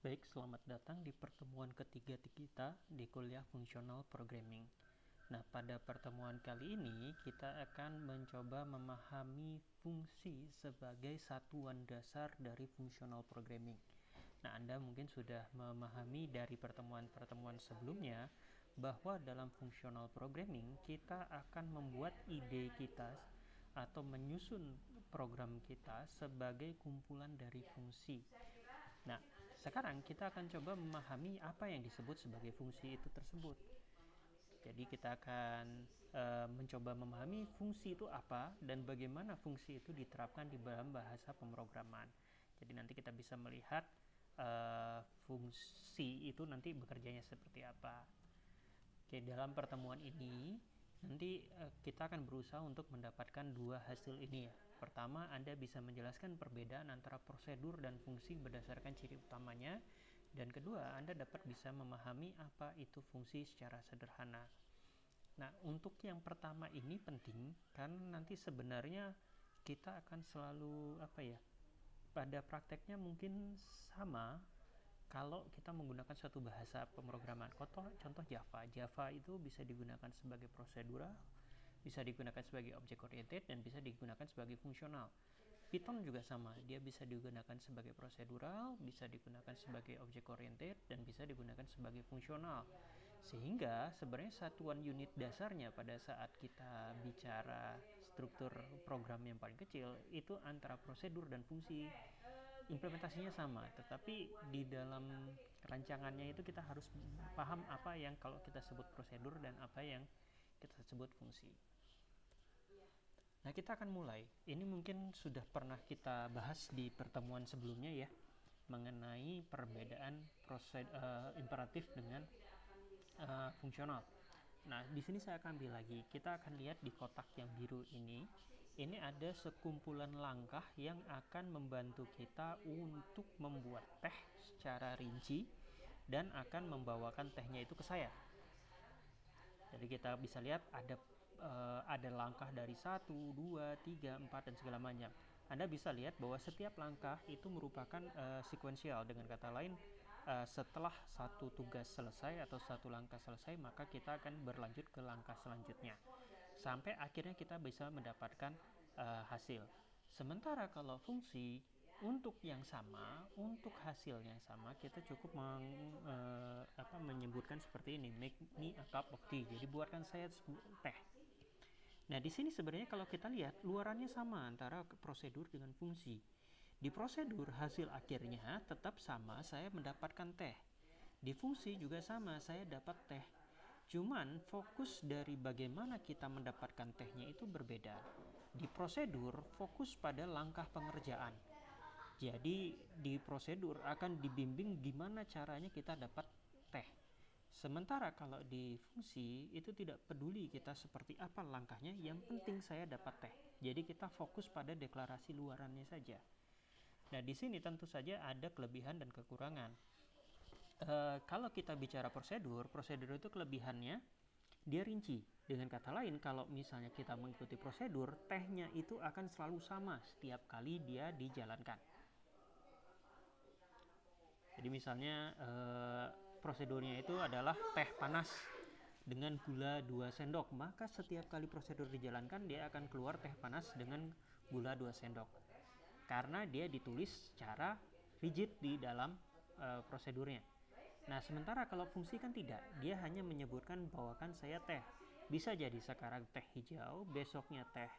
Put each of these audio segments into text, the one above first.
Baik, selamat datang di pertemuan ketiga kita di kuliah Functional Programming. Nah, pada pertemuan kali ini kita akan mencoba memahami fungsi sebagai satuan dasar dari Functional Programming. Nah, Anda mungkin sudah memahami dari pertemuan-pertemuan sebelumnya bahwa dalam Functional Programming kita akan membuat ide kita atau menyusun program kita sebagai kumpulan dari fungsi. Nah, sekarang kita akan coba memahami apa yang disebut sebagai fungsi itu tersebut. Jadi kita akan mencoba memahami fungsi itu apa dan bagaimana fungsi itu diterapkan di dalam bahasa pemrograman. Jadi nanti kita bisa melihat fungsi itu nanti bekerjanya seperti apa. Oke, dalam pertemuan ini nanti kita akan berusaha untuk mendapatkan dua hasil ini ya. Pertama, Anda bisa menjelaskan perbedaan antara prosedur dan fungsi berdasarkan ciri utamanya. Dan kedua, Anda dapat bisa memahami apa itu fungsi secara sederhana. Nah, untuk yang pertama ini penting karena nanti sebenarnya kita akan selalu pada prakteknya mungkin sama kalau kita menggunakan suatu bahasa pemrograman. Contoh Java. Java itu bisa digunakan sebagai prosedural, bisa digunakan sebagai object oriented, dan bisa digunakan sebagai fungsional. Python juga sama, dia bisa digunakan sebagai prosedural, bisa digunakan sebagai object oriented, dan bisa digunakan sebagai fungsional. Sehingga sebenarnya satuan unit dasarnya pada saat kita bicara struktur program yang paling kecil itu antara prosedur dan fungsi. Implementasinya sama, tetapi di dalam rancangannya itu kita harus paham apa yang kalau kita sebut prosedur dan apa yang kita sebut fungsi. Nah, kita akan mulai. Ini mungkin sudah pernah kita bahas di pertemuan sebelumnya ya, mengenai perbedaan imperatif dengan fungsional. Nah, di sini saya akan ambil lagi. Kita akan lihat di kotak yang biru ini. Ini ada sekumpulan langkah yang akan membantu kita untuk membuat teh secara rinci dan akan membawakan tehnya itu ke saya. Jadi kita bisa lihat ada langkah dari 1, 2, 3, 4 dan segala macam. Anda bisa lihat bahwa setiap langkah itu merupakan sequential. Dengan kata lain, setelah satu tugas selesai atau satu langkah selesai, maka kita akan berlanjut ke langkah selanjutnya. Sampai akhirnya kita bisa mendapatkan hasil. Sementara kalau fungsi untuk yang sama, untuk hasil yang sama, kita cukup menyebutkan seperti ini, make me a cup of tea. Jadi buatkan saya teh. Nah, di sini sebenarnya kalau kita lihat luarannya sama antara prosedur dengan fungsi. Di prosedur hasil akhirnya tetap sama, saya mendapatkan teh. Di fungsi juga sama, saya dapat teh. Cuman fokus dari bagaimana kita mendapatkan tehnya itu berbeda. Di prosedur fokus pada langkah pengerjaan. Jadi di prosedur akan dibimbing gimana caranya kita dapat teh. Sementara kalau di fungsi itu tidak peduli kita seperti apa langkahnya, yang penting saya dapat teh. Jadi kita fokus pada deklarasi luarannya saja. Nah, di sini tentu saja ada kelebihan dan kekurangan. Kalau kita bicara prosedur, prosedur itu kelebihannya dia rinci. Dengan kata lain, kalau misalnya kita mengikuti prosedur, tehnya itu akan selalu sama setiap kali dia dijalankan. Jadi misalnya prosedurnya itu adalah teh panas dengan gula 2 sendok, maka setiap kali prosedur dijalankan dia akan keluar teh panas dengan gula 2 sendok. Karena dia ditulis secara rigid di dalam prosedurnya. Nah, sementara kalau fungsi kan tidak, dia hanya menyebutkan bawakan saya teh. Bisa jadi sekarang teh hijau, besoknya teh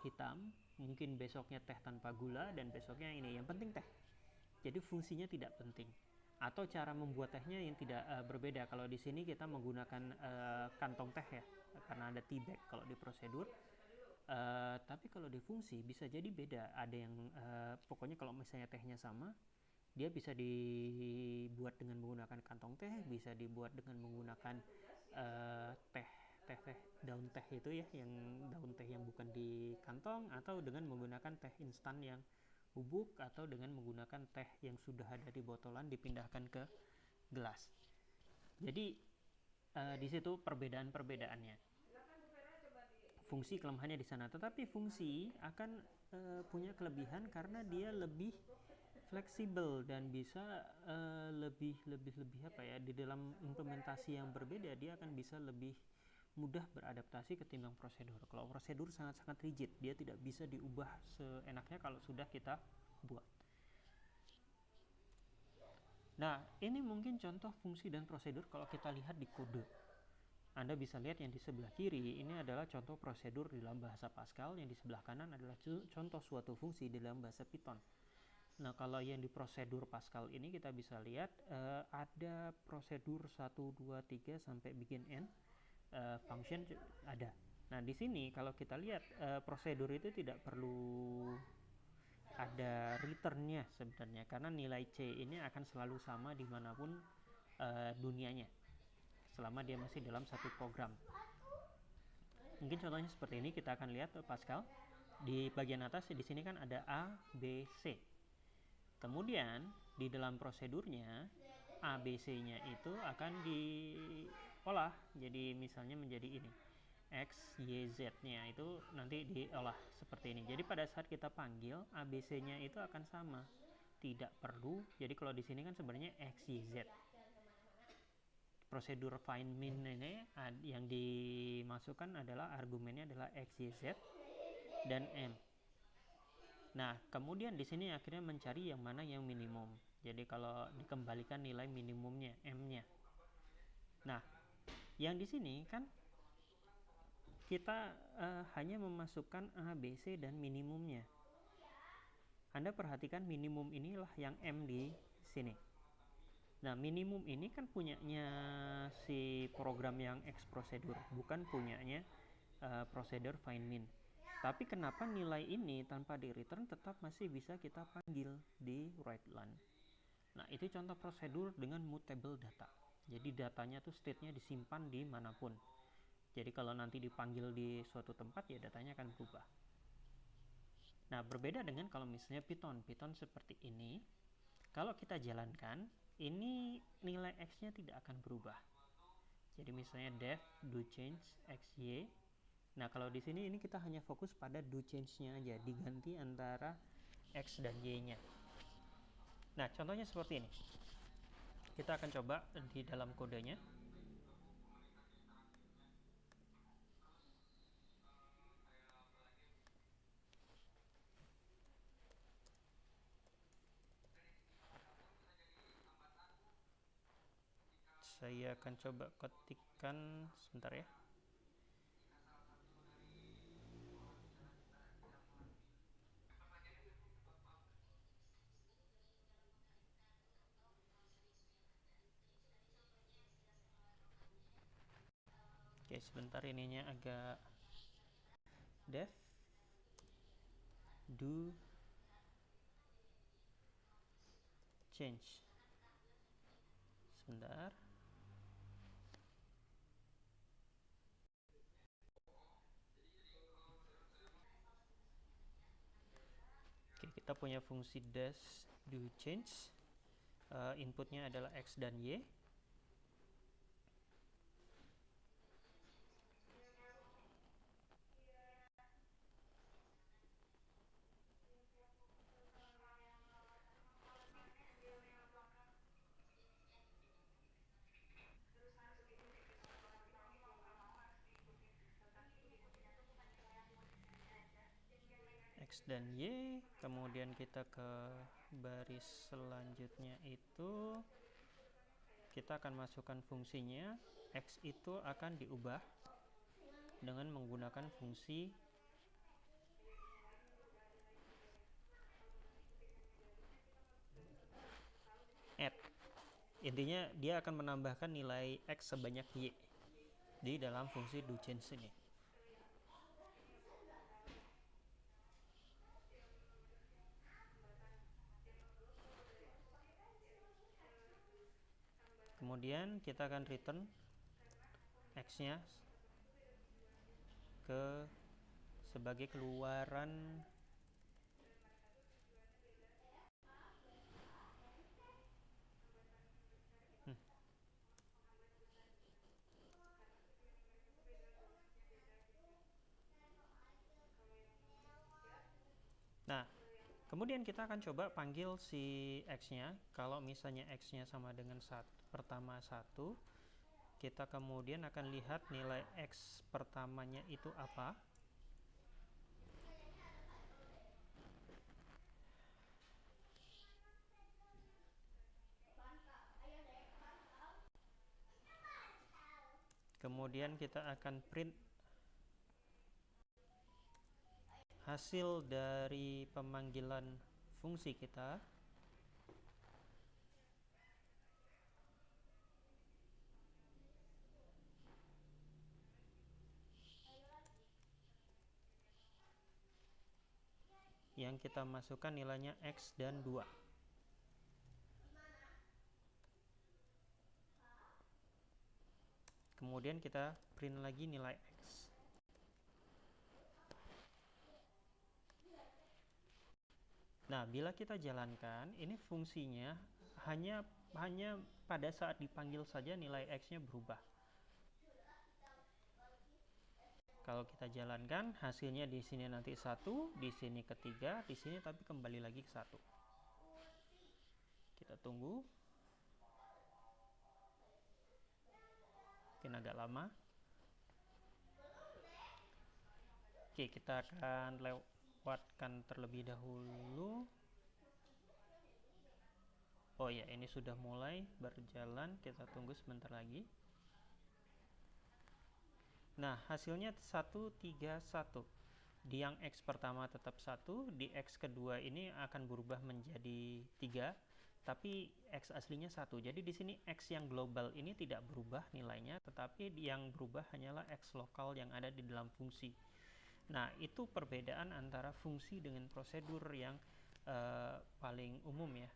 hitam, mungkin besoknya teh tanpa gula, dan besoknya ini. Yang penting teh. Jadi fungsinya tidak penting. Atau cara membuat tehnya yang tidak berbeda. Kalau di sini kita menggunakan kantong teh ya, karena ada tea bag kalau di prosedur. Tapi kalau di fungsi bisa jadi beda. Ada yang pokoknya kalau misalnya tehnya sama, dia bisa dibuat dengan menggunakan kantong teh, bisa dibuat dengan menggunakan teh daun teh itu ya, yang daun teh yang bukan di kantong, atau dengan menggunakan teh instan yang bubuk, atau dengan menggunakan teh yang sudah ada di botolan dipindahkan ke gelas. Jadi di situ perbedaan-perbedaannya. Fungsi kelemahannya di sana, tetapi fungsi akan punya kelebihan karena dia lebih fleksibel dan bisa lebih apa ya, di dalam implementasi yang berbeda dia akan bisa lebih mudah beradaptasi ketimbang prosedur. Kalau prosedur sangat-sangat rigid, dia tidak bisa diubah seenaknya kalau sudah kita buat. Nah, ini mungkin contoh fungsi dan prosedur kalau kita lihat di kode. Anda bisa lihat yang di sebelah kiri ini adalah contoh prosedur di dalam bahasa Pascal, yang di sebelah kanan adalah contoh suatu fungsi di dalam bahasa Python. Nah, kalau yang di prosedur Pascal ini kita bisa lihat ada prosedur 1, 2, 3 sampai bikin n, function ada. Nah, di sini kalau kita lihat prosedur itu tidak perlu ada returnnya sebenarnya, karena nilai C ini akan selalu sama dimanapun dunianya selama dia masih dalam satu program. Mungkin contohnya seperti ini, kita akan lihat Pascal di bagian atas di sini kan ada A, B, C. Kemudian di dalam prosedurnya A, B, C-nya itu akan diolah jadi misalnya menjadi ini X, Y, Z-nya itu nanti diolah seperti ini. Jadi pada saat kita panggil A, B, C-nya itu akan sama, tidak perlu. Jadi kalau di sini kan sebenarnya X, Y, Z. Prosedur find min ini yang dimasukkan adalah argumennya adalah X, Y, Z dan M. Nah, kemudian di sini akhirnya mencari yang mana yang minimum. Jadi kalau dikembalikan nilai minimumnya, M-nya. Nah, yang di sini kan kita hanya memasukkan A, B, C dan minimumnya. Anda perhatikan minimum inilah yang M di sini. Nah, minimum ini kan punyanya si program yang X prosedur, bukan punyanya prosedur find min. Tapi kenapa nilai ini tanpa di return tetap masih bisa kita panggil di write line? Nah, itu contoh prosedur dengan mutable data. Jadi datanya tuh state-nya disimpan di manapun. Jadi kalau nanti dipanggil di suatu tempat ya datanya akan berubah. Nah, berbeda dengan kalau misalnya Python. Python seperti ini. Kalau kita jalankan, ini nilai X-nya tidak akan berubah. Jadi misalnya def do change XY. Nah, kalau di sini ini kita hanya fokus pada do change-nya aja, diganti antara X dan Y-nya. Nah, contohnya seperti ini. Kita akan coba di dalam kodenya. Saya akan coba ketikkan sebentar ya. Oke, sebentar, ininya agak def do change. Sebentar. Oke, kita punya fungsi dash do change. Inputnya adalah X dan Y. X dan Y, kemudian kita ke baris selanjutnya itu kita akan masukkan fungsinya. X itu akan diubah dengan menggunakan fungsi add. Intinya dia akan menambahkan nilai X sebanyak Y di dalam fungsi do change ini. Kemudian kita akan return X-nya sebagai keluaran Nah, Kemudian kita akan coba panggil si X-nya. Kalau misalnya X-nya sama dengan pertama 1, kita kemudian akan lihat nilai X pertamanya itu apa. Kemudian kita akan print hasil dari pemanggilan fungsi kita. Yang kita masukkan nilainya X dan 2. Kemudian kita print lagi nilai X. Nah, bila kita jalankan, ini fungsinya hanya pada saat dipanggil saja nilai X-nya berubah. Kalau kita jalankan, hasilnya di sini nanti 1, di sini ketiga, di sini tapi kembali lagi ke 1. Kita tunggu. Mungkin agak lama. Oke, kita akan lewatkan terlebih dahulu. Oh ya, ini sudah mulai berjalan. Kita tunggu sebentar lagi. Nah, hasilnya 1, 3, 1. Di yang X pertama tetap 1, di X kedua ini akan berubah menjadi 3, tapi X aslinya 1. Jadi di sini X yang global ini tidak berubah nilainya, tetapi yang berubah hanyalah X lokal yang ada di dalam fungsi. Nah, itu perbedaan antara fungsi dengan prosedur yang paling umum ya.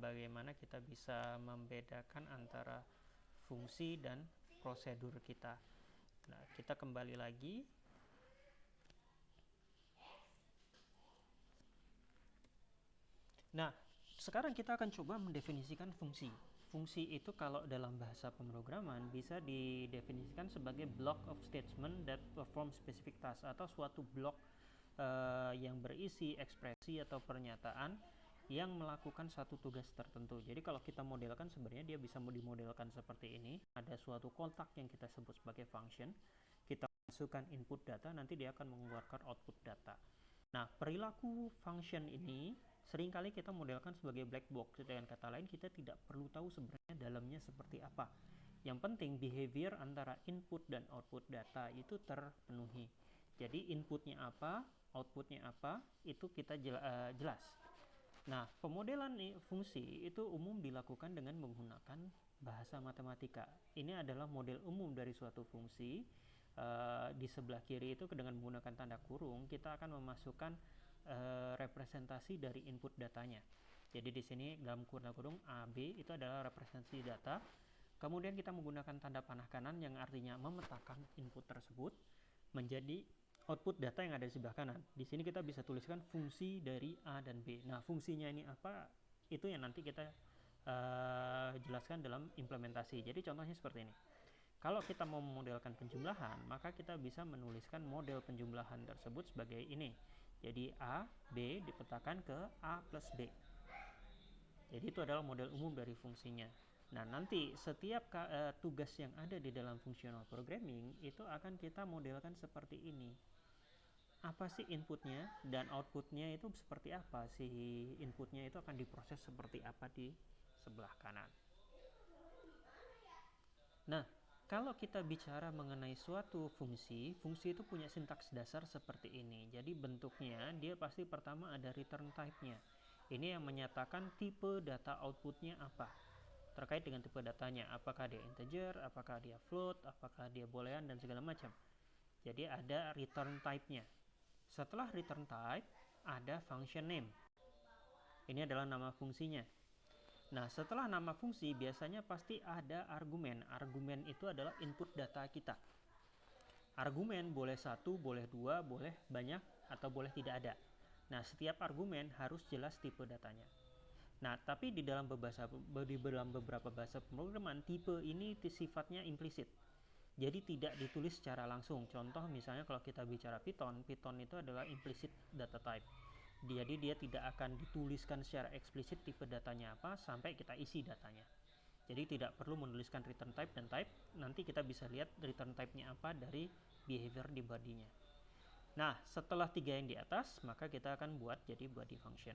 Bagaimana kita bisa membedakan antara fungsi dan prosedur kita. Nah, kita kembali lagi. Nah, sekarang kita akan coba mendefinisikan fungsi. Fungsi itu kalau dalam bahasa pemrograman bisa didefinisikan sebagai block of statement that perform specific task, atau suatu blok yang berisi ekspresi atau pernyataan yang melakukan satu tugas tertentu. Jadi kalau kita modelkan, sebenarnya dia bisa dimodelkan seperti ini. Ada suatu kotak yang kita sebut sebagai function. Kita masukkan input data, nanti dia akan mengeluarkan output data. Nah, perilaku function ini seringkali kita modelkan sebagai black box. Dengan kata lain, kita tidak perlu tahu sebenarnya dalamnya seperti apa. Yang penting behavior antara input dan output data itu terpenuhi. Jadi inputnya apa, outputnya apa, itu kita jelas. Nah, pemodelan fungsi itu umum dilakukan dengan menggunakan bahasa matematika. Ini adalah model umum dari suatu fungsi. Di sebelah kiri itu dengan menggunakan tanda kurung, kita akan memasukkan representasi dari input datanya. Jadi di sini dalam kurung A, B itu adalah representasi data. Kemudian kita menggunakan tanda panah kanan yang artinya memetakan input tersebut menjadi output data yang ada di sebelah kanan. Di sini kita bisa tuliskan fungsi dari A dan B. Nah, fungsinya ini apa? Itu yang nanti kita jelaskan dalam implementasi. Jadi contohnya seperti ini. Kalau kita mau memodelkan penjumlahan, maka kita bisa menuliskan model penjumlahan tersebut sebagai ini. Jadi A, B dipetakan ke A plus B. Jadi itu adalah model umum dari fungsinya. Nah, nanti setiap tugas yang ada di dalam functional programming itu akan kita modelkan seperti ini. Apa sih inputnya dan outputnya itu seperti apa? Si inputnya itu akan diproses seperti apa di sebelah kanan. Nah, kalau kita bicara mengenai suatu fungsi, fungsi itu punya sintaks dasar seperti ini. Jadi bentuknya dia pasti pertama ada return type-nya. Ini yang menyatakan tipe data outputnya apa. Terkait dengan tipe datanya, apakah dia integer, apakah dia float, apakah dia boolean, dan segala macam. Jadi ada return type-nya. Setelah return type, ada function name. Ini adalah nama fungsinya. Nah, setelah nama fungsi biasanya pasti ada argumen. Argumen itu adalah input data kita. Argumen boleh 1, boleh 2, boleh banyak, atau boleh tidak ada. Nah, setiap argumen harus jelas tipe datanya. Nah, tapi di dalam beberapa bahasa pemrograman, tipe ini sifatnya implisit. Jadi tidak ditulis secara langsung. Contoh misalnya kalau kita bicara Python, Python itu adalah implicit data type. Jadi dia tidak akan dituliskan secara eksplisit tipe datanya apa sampai kita isi datanya. Jadi tidak perlu menuliskan return type dan type, nanti kita bisa lihat return type-nya apa dari behavior di body-nya. Nah, setelah 3 yang di atas, maka kita akan buat jadi body function.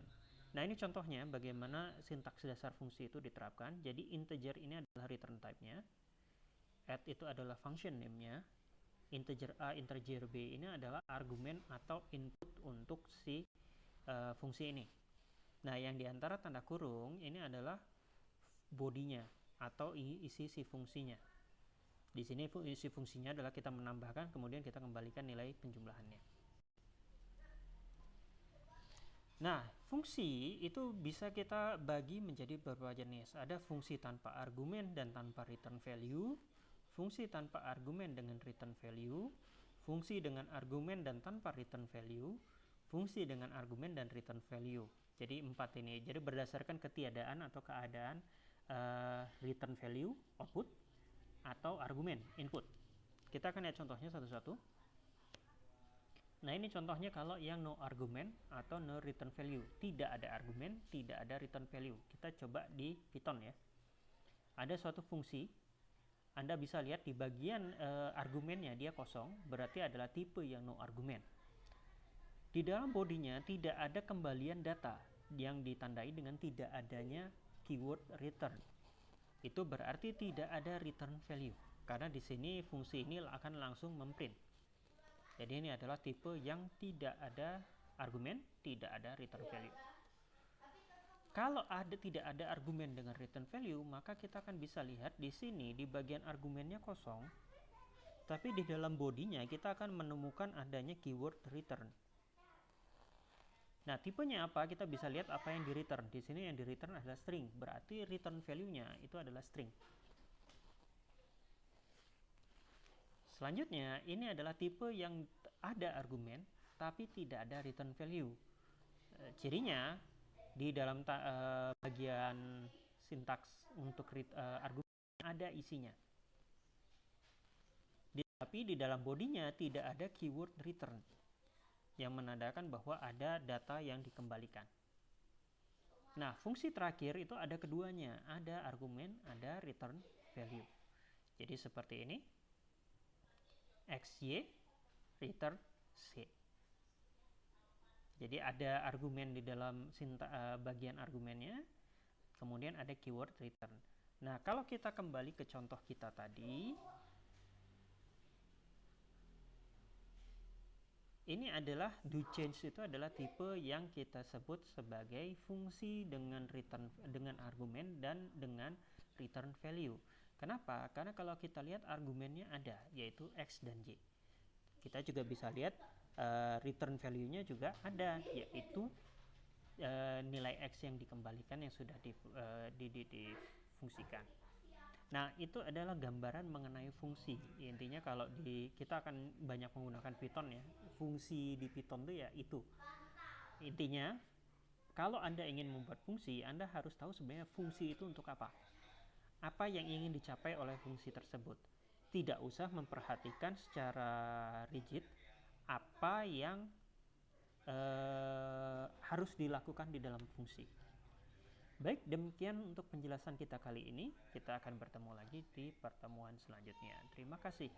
Nah, ini contohnya bagaimana sintaks dasar fungsi itu diterapkan. Jadi integer ini adalah return type-nya, add itu adalah function name-nya, integer A, integer B ini adalah argumen atau input untuk si fungsi ini. Nah, yang diantara tanda kurung ini adalah bodinya atau isi si fungsinya. Di sini isi fungsinya adalah kita menambahkan, kemudian kita kembalikan nilai penjumlahannya. Nah, fungsi itu bisa kita bagi menjadi beberapa jenis. Ada fungsi tanpa argumen dan tanpa return value, fungsi tanpa argumen dengan return value, fungsi dengan argumen dan tanpa return value, fungsi dengan argumen dan return value. Jadi 4 ini. Jadi berdasarkan ketiadaan atau keadaan return value output atau argumen input. Kita akan lihat contohnya satu-satu. Nah, ini contohnya kalau yang no argument atau no return value. Tidak ada argumen, tidak ada return value. Kita coba di Python ya. Ada suatu fungsi, Anda bisa lihat di bagian argumennya dia kosong, berarti adalah tipe yang no argument. Di dalam bodinya tidak ada kembalian data yang ditandai dengan tidak adanya keyword return. Itu berarti tidak ada return value, karena di sini fungsi ini akan langsung memprint. Jadi ini adalah tipe yang tidak ada argumen, tidak ada return value. Kalau tidak ada argumen dengan return value, maka kita akan bisa lihat di sini di bagian argumennya kosong, tapi di dalam bodinya kita akan menemukan adanya keyword return. Nah, tipenya apa? Kita bisa lihat apa yang di return. Di sini yang di return adalah string, berarti return value-nya itu adalah string. Selanjutnya, ini adalah tipe yang ada argumen tapi tidak ada return value. Cirinya di dalam bagian sintaks untuk argumen ada isinya. Tapi di dalam bodinya tidak ada keyword return yang menandakan bahwa ada data yang dikembalikan. Nah, fungsi terakhir itu ada keduanya, ada argumen, ada return value. Jadi seperti ini. XY return C. Jadi ada argumen di dalam bagian argumennya, kemudian ada keyword return. Nah, kalau kita kembali ke contoh kita tadi, ini adalah do change, itu adalah tipe yang kita sebut sebagai fungsi dengan argumen dan dengan return value. Kenapa? Karena kalau kita lihat argumennya ada, yaitu X dan Y. Kita juga bisa lihat return value-nya juga ada, yaitu nilai X yang dikembalikan yang sudah difungsikan. Nah, itu adalah gambaran mengenai fungsi. Intinya kalau kita akan banyak menggunakan Python ya. Fungsi di Python itu ya itu. Intinya, kalau Anda ingin membuat fungsi, Anda harus tahu sebenarnya fungsi itu untuk apa. Apa yang ingin dicapai oleh fungsi tersebut. Tidak usah memperhatikan secara rigid apa yang harus dilakukan di dalam fungsi. Baik, demikian untuk penjelasan kita kali ini. Kita akan bertemu lagi di pertemuan selanjutnya. Terima kasih.